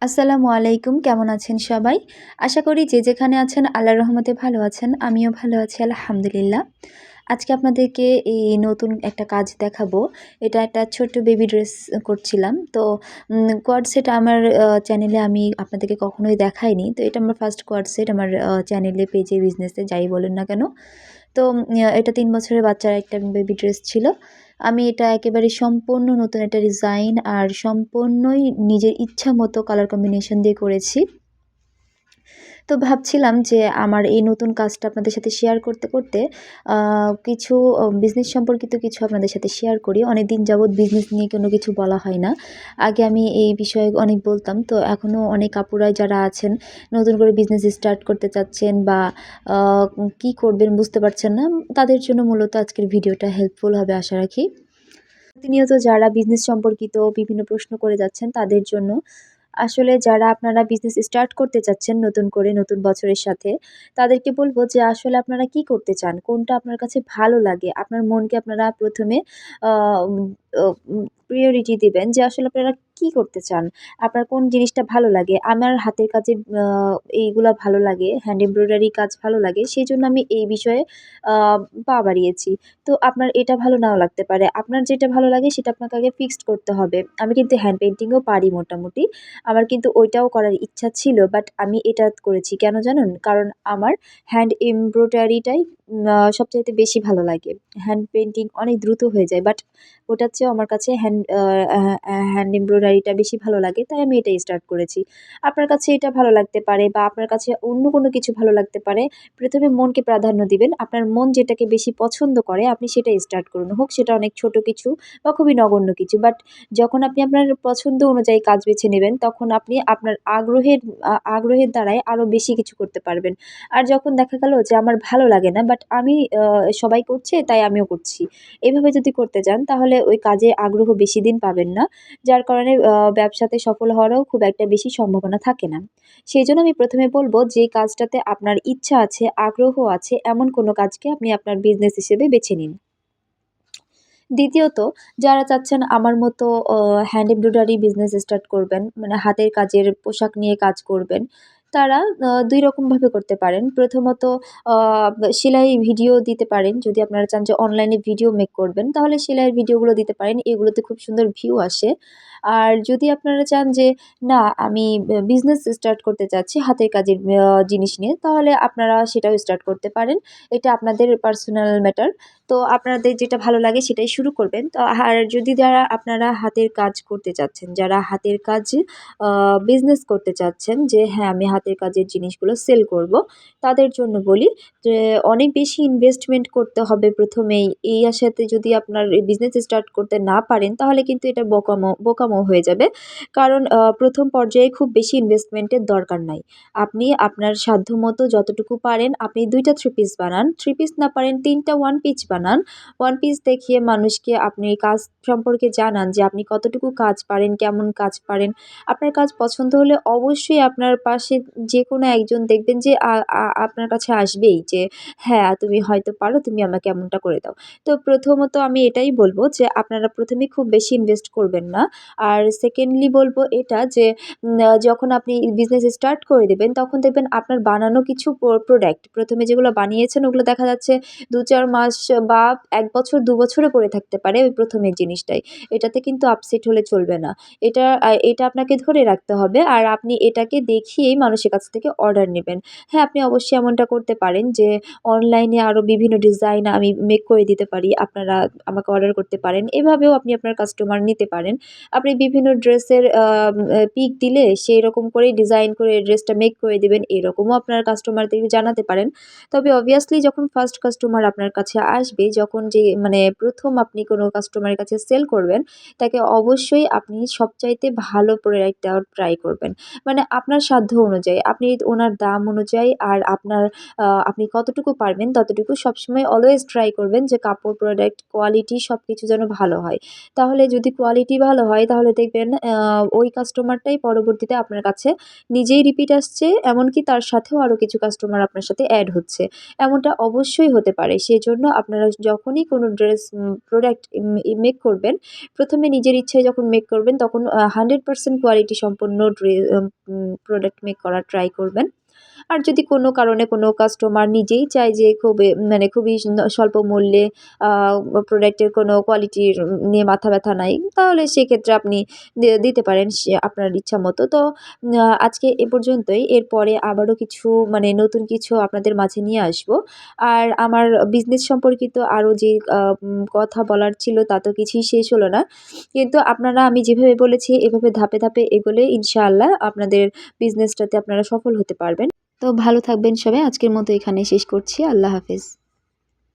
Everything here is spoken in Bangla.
আসসালামু আলাইকুম। কেমন আছেন সবাই? আশা করি যে যেখানে আছেন আল্লাহর রহমতে ভালো আছেন। আমিও ভালো আছি আলহামদুলিল্লাহ। আজকে আপনাদেরকে এই নতুন একটা কাজ দেখাবো। এটা একটা ছোট্ট বেবি ড্রেস করছিলাম। তো কোয়ার্ড সেট আমার চ্যানেলে আমি আপনাদেরকে কখনোই দেখাইনি। তো এটা আমার ফার্স্ট কোয়ার্ড সেট আমার চ্যানেলে, পেজে, বিজনেসে যাই বলেন না কেন। তো এটা ৩ বছরের বাচ্চার একটা বেবি ড্রেস ছিল। আমি এটা একেবারে সম্পূর্ণ নতুন একটা ডিজাইন আর সম্পূর্ণই নিজের ইচ্ছা মতো কালার কম্বিনেশন দিয়ে করেছি। তো ভাবছিলাম যে আমার এই নতুন কাজটা আপনাদের সাথে শেয়ার করতে করতে কিছু বিজনেস সম্পর্কিত কিছু আপনাদের সাথে শেয়ার করি। অনেকদিন যাবৎ বিজনেস নিয়ে কোনো কিছু বলা হয় না। আগে আমি এই বিষয়ে অনেক বলতাম। তো এখনও অনেক আপুরা যারা আছেন নতুন করে বিজনেস স্টার্ট করতে চাচ্ছেন বা আ কি করবেন বুঝতে পারছেন না, তাদের জন্য মূলত আজকের ভিডিওটা হেল্পফুল হবে আশা রাখি। প্রতিনিয়ত যারা বিজনেস সম্পর্কিত বিভিন্ন প্রশ্ন করে যাচ্ছেন তাদের জন্য। আসলে যারা আপনারা বিজনেস স্টার্ট করতে চাচ্ছেন নতুন করে নতুন বছরের সাথে, তাদেরকে বলব যে আসলে আপনারা কি করতে চান? কোনটা আপনার কাছে ভালো লাগে? আপনার মনকে আপনারা ১ম এ আ উম অ উম প্রিয়োরিটি দিবেন যে আসলে আপনারা কি করতে চান? আপনার কোন জিনিসটা ভালো লাগে? আমার হাতের কাজের এইগুলা ভালো লাগে, হ্যান্ড এমব্রয়ডারি কাজ ভালো লাগে। সেজন্য আমি এই বিষয়ে আ পা বাড়িয়েছি। তো আপনার এটা ভালো নাও লাগতে পারে। আপনার যেটা ভালো লাগে সেটা আপনাকে আগে ফিক্সড করতে হবে। আমি কিন্তু হ্যান্ড পেইন্টিংও পারি মোটামুটি। আমার কিন্তু ওইটাও করার ইচ্ছা ছিল, বাট আমি এটা করেছি কেন জানেন? কারণ আমার হ্যান্ড এমব্রয়ডারিটাই সবচাইতে বেশি ভালো লাগে। হ্যান্ড পেইন্টিং অনেক দ্রুত হয়ে যায়, বাট ওটার চেয়েও আমার কাছে হ্যান্ড এমব্রয়ডারিটা বেশি ভালো লাগে, তাই আমি এটাই স্টার্ট করেছি। আপনার কাছে এটা ভালো লাগতে পারে বা আপনার কাছে অন্য কোনো কিছু ভালো লাগতে পারে। ১ম এ মনকে প্রাধান্য দিবেন। আপনার মন যেটাকে বেশি পছন্দ করে আপনি সেটাই স্টার্ট করুন। হোক সেটা অনেক ছোট কিছু বা খুবই নগণ্য কিছু। বাট যখন আপনি আপনার পছন্দ অনুযায়ী কাজ বেছে নেবেন, তখন আপনি আপনার আগ্রহের দ্বারাই আরো বেশি কিছু করতে পারবেন। আর যখন দেখা গেল যে আমার ভালো লাগে না, বাট আমি সবাই করছে তাই আমিও করছি। এভাবে যদি করতে যান তাহলে ওই কাজে আগ্রহ বেশিদিন পাবেন না। যার কারণে ব্যবসাতে সফল হওয়ারও খুব একটা বেশি সম্ভাবনা থাকে না। সেজন্য আমি ১ম এ বলব যে কাজটাতে আপনার ইচ্ছা আছে, আগ্রহ আছে এমন কোনো কাজকে আপনি আপনার বিজনেস হিসেবে বেছে নিন। দ্বিতীয়ত, যারা চাচ্ছেন আমার মতো হ্যান্ড এমব্রয়ডারি বিজনেস স্টার্ট করবেন, মানে হাতের কাজের পোশাক নিয়ে কাজ করবেন, তারা ২ রকমভাবে করতে পারেন। প্রথমত আ সেলাই ভিডিও দিতে পারেন। যদি আপনারা চান যে অনলাইনে ভিডিও মেক করবেন, তাহলে সেলাইয়ের ভিডিওগুলো দিতে পারেন। এগুলোতে খুব সুন্দর ভিউ আসে। আর যদি আপনারা চান যে না আমি বিজনেস স্টার্ট করতে চাচ্ছি হাতের কাজের জিনিস নিয়ে, তাহলে আপনারা সেটাও স্টার্ট করতে পারেন। এটা আপনাদের পার্সোনাল ম্যাটার। তো আপনাদের যেটা ভালো লাগে সেটাই শুরু করবেন। তো আর যদি যারা আপনারা হাতের কাজ করতে চাচ্ছেন, যারা হাতের কাজ আ বিজনেস করতে চাচ্ছেন যে হ্যাঁ, আমি হাতের কাজের জিনিসগুলো সেল করব, তাদের জন্য বলি যে অনেক বেশি ইনভেস্টমেন্ট করতে হবে ১ম এই। এই আশাতে যদি আপনার এই বিজনেস স্টার্ট করতে না পারেন তাহলে কিন্তু এটা বোকামো হয়ে যাবে। কারণ ১ম পর্যায়ে খুব বেশি ইনভেস্টমেন্টের দরকার নাই। আপনি আপনার সাধ্যমতো যতটুকু পারেন আপনি ২ টা 3 পিস বানান। 3 পিস না পারেন ৩ টা 1 পিচ বানান। 1 পিস দেখিয়ে মানুষকে আপনি কাজ সম্পর্কে জানান যে আপনি কতটুকু কাজ পারেন, কেমন কাজ পারেন। আপনার কাজ পছন্দ হলে অবশ্যই আপনার পাশে যেকোনো একজন দেখবেন যে আ আ আপনার কাছে আসবেই যে হ্যাঁ, তুমি হয়তো পারো, তুমি আমাকে এমনটা করে দাও। তো প্রথমত আমি এটাই বলব যে আপনারা ১ম এই খুব বেশি ইনভেস্ট করবেন না। আর সেকেন্ডলি বলব এটা যে যখন আপনি বিজনেস স্টার্ট করে দিবেন, তখন দেখবেন আপনার বানানো কিছু প্রোডাক্ট ১ম এ যেগুলো বানিয়েছেন ওগুলো দেখা যাচ্ছে ২-৪ মাস বা ১ বছর ২ বছরও পড়ে থাকতে পারে ওই ১ম এর জিনিসটাই। এটাতে কিন্তু আপসেট হলে চলবে না। এটা আপনাকে ধরে রাখতে হবে আর আপনি এটাকে দেখিয়েই মানুষের কাছ থেকে অর্ডার নিবেন। হ্যাঁ, আপনি অবশ্যই এমনটা করতে পারেন যে অনলাইনে আরো বিভিন্ন ডিজাইন আমি মেক করে দিতে পারি। আপনারা আমাকে অর্ডার করতে পারেন। এভাবেও আপনি আপনার কাস্টমার নিতে পারেন। আপনি বিভিন্ন ড্রেসের পিক দিলে সেইরকম করেই ডিজাইন করে ড্রেসটা মেক করে দিবেন। এরকমও আপনার কাস্টমারদেরকে জানাতে পারেন। তবে obviously যখন ফার্স্ট কাস্টমার আপনার কাছে আসবে, যখন যে মানে ১ম আপনি কোনো কাস্টমারের কাছে সেল করবেন, তাকে অবশ্যই আপনি সবচাইতে ভালো প্রোডাক্ট দেওয়ার ট্রাই করবেন। মানে আপনার সাধ্য অনুযায়ী, আপনি ওনার দাম অনুযায়ী আর আপনি কতটুকু পারবেন ততটুকু সবসময় অলওয়েজ ট্রাই করবেন যে কাপড়, প্রোডাক্ট, কোয়ালিটি সবকিছু যেন ভালো হয়। তাহলে যদি কোয়ালিটি ভালো হয় তাহলে তাহলে দেখবেন ওই কাস্টমারটাই পরবর্তীতে আপনার কাছে নিজেই রিপিট আসছে, এমনকি তার সাথেও আরও কিছু কাস্টমার আপনার সাথে অ্যাড হচ্ছে। এমনটা অবশ্যই হতে পারে। সেজন্য আপনারা যখনই কোনো ড্রেস প্রোডাক্ট মেক করবেন, ১ম এ নিজের ইচ্ছায় যখন মেক করবেন তখন 100% কোয়ালিটি সম্পন্ন প্রোডাক্ট মেক করার ট্রাই করবেন। আর যদি কোনো কারণে কোনো কাস্টমার নিজেই চায় যে খুবই স্বল্প মূল্যে আ প্রোডাক্টের কোনো কোয়ালিটির নিয়ে মাথা ব্যাথা নাই, তাহলে সেক্ষেত্রে আপনি দিতে পারেন আপনার ইচ্ছামতো। তো আজকে এ পর্যন্তই। এরপরে আবারও কিছু নতুন কিছু আপনাদের মাঝে নিয়ে আসবো। আর আমার বিজনেস সম্পর্কিত আরও যে কথা বলার ছিল তা তো কিছুই শেষ হলো না। কিন্তু আপনারা আমি যেভাবে বলেছি এভাবে ধাপে, ধাপে এগোলে ইনশাআল্লাহ আপনাদের বিজনেসটাতে আপনারা সফল হতে পারবেন। তো ভালো থাকবেন সবাই। আজকের মতো এখানেই শেষ করছি। আল্লাহ হাফেজ।